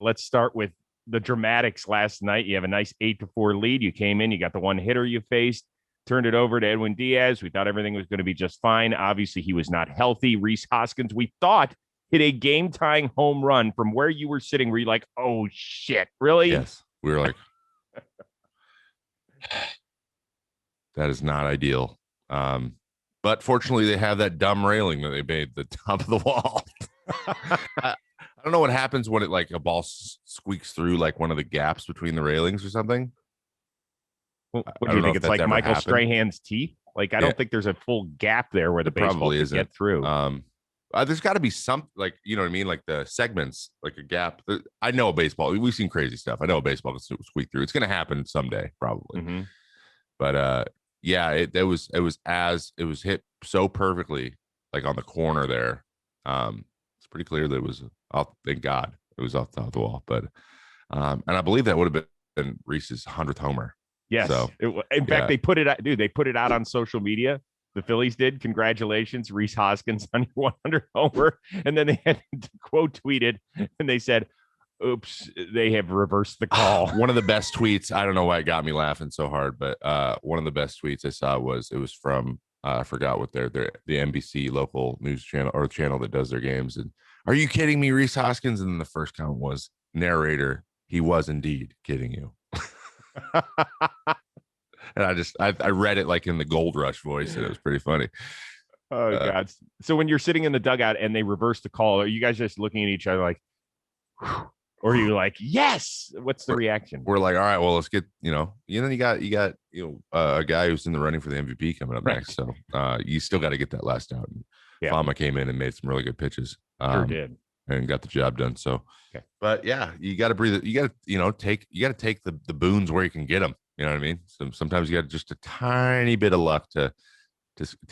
let's start with the dramatics last night. You have a nice 8-4 lead. You came in, you got the one hitter you faced, turned it over to Edwin Diaz. We thought everything was going to be just fine. Obviously, he was not healthy. Rhys Hoskins, we thought, hit a game-tying home run from where you were sitting, where you're like, oh, shit, really? Yes. We were like, that is not ideal. But fortunately, they have that dumb railing that they made the top of the wall. I don't know what happens when it like a ball squeaks through like one of the gaps between the railings or something. What do you think? It's like Michael Strahan's teeth? Like, I don't think there's a full gap there where the baseball can get through. There's got to be some, like, you know what I mean? Like the segments, like a gap. I know a baseball. We've seen crazy stuff. I know a baseball can squeak through. It's going to happen someday, probably. Mm-hmm. But yeah, it was hit so perfectly, like on the corner there. It's pretty clear that it was off. Thank God it was off the top of the wall. But and I believe that would have been Rhys's 100th homer. Yes. So, in fact, they put it out, dude. They put it out on social media. The Phillies did. Congratulations, Rhys Hoskins, on your 100 homer. And then they had quote tweeted and they said, oops, they have reversed the call. One of the best tweets. I don't know why it got me laughing so hard, but one of the best tweets I saw was from I forgot what the NBC local news channel or channel that does their games. And are you kidding me, Rhys Hoskins? And then the first comment was, narrator, he was indeed kidding you. And I read it like in the Gold Rush voice, and it was pretty funny. Oh God! So when you're sitting in the dugout and they reverse the call, are you guys just looking at each other like, whew, or are you like, yes? What's the reaction? We're like, all right, well, let's get you got a guy who's in the running for the MVP coming up next, so you still got to get that last out. And Fama came in and made some really good pitches. Sure did. And got the job done. So, but yeah, you got to breathe. You got to take the boons where you can get them. You know what I mean? So sometimes you got just a tiny bit of luck to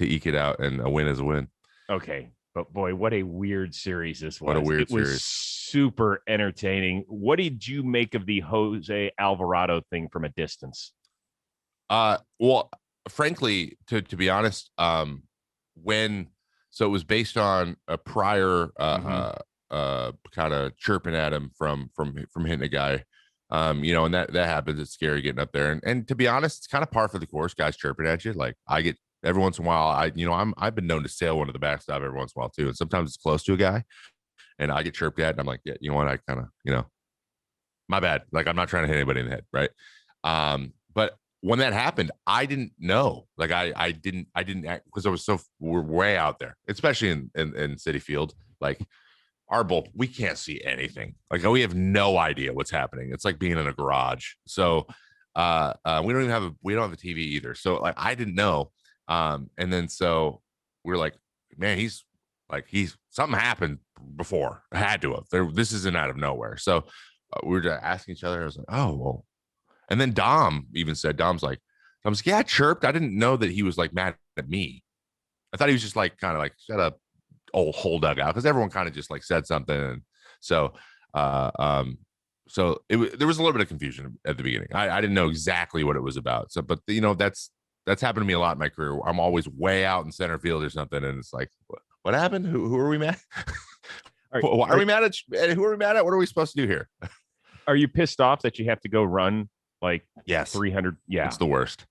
eke it out, and a win is a win. Okay, but boy, what a weird series this was. What a weird series. Was super entertaining. What did you make of the José Alvarado thing from a distance? Well, frankly, to be honest, so it was based on a prior kind of chirping at him from hitting a guy. And that happens. It's scary getting up there. And to be honest, it's kind of par for the course, guys chirping at you. Like I get every once in a while, I've been known to sail one to the backstop every once in a while too. And sometimes it's close to a guy and I get chirped at and I'm like, yeah, you know what? I kind of, my bad. Like I'm not trying to hit anybody in the head. Right. But when that happened, I didn't know. Like I didn't act because we're way out there, especially in Citi Field. Like our bull, we can't see anything. Like we have no idea what's happening. It's like being in a we don't have a TV either. So like I didn't know. And then so we're like, man, he's something happened before. It had to have. This isn't out of nowhere. So we were just asking each other. I was like, oh well. And then Dom's like, yeah, I chirped. I didn't know that he was like mad at me. I thought he was just like kind of like shut up, old whole dugout, because everyone kind of just like said something. And so there was a little bit of confusion at the beginning. I didn't know exactly what it was about. So, but that's happened to me a lot in my career. I'm always way out in center field or something, and it's like, what happened? Who are we mad? Why are we mad at? Who are we mad at? What are we supposed to do here? Are you pissed off that you have to go run? Like 300. Yeah, it's the worst.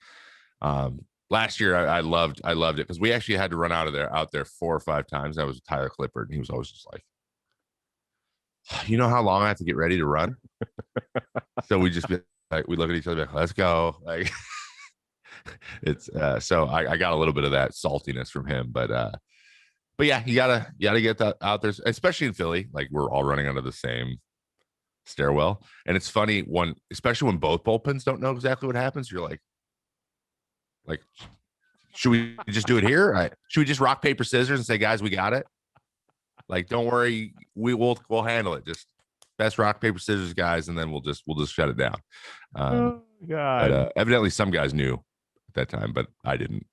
Last year I loved it because we actually had to run out there 4 or 5 times. That was Tyler Clippard, and he was always just like, you know how long I have to get ready to run? So we just like we look at each other like, let's go. Like it's so I got a little bit of that saltiness from him, but yeah, you gotta get that out there, especially in Philly. Like we're all running under the same stairwell, and it's funny especially when both bullpens don't know exactly what happens. You're like should we just do it here? Should we just rock paper scissors and say, guys, we got it? Like, don't worry, we'll handle it. Just best rock paper scissors, guys, and then we'll just shut it down. Oh God! But, evidently, some guys knew at that time, but I didn't.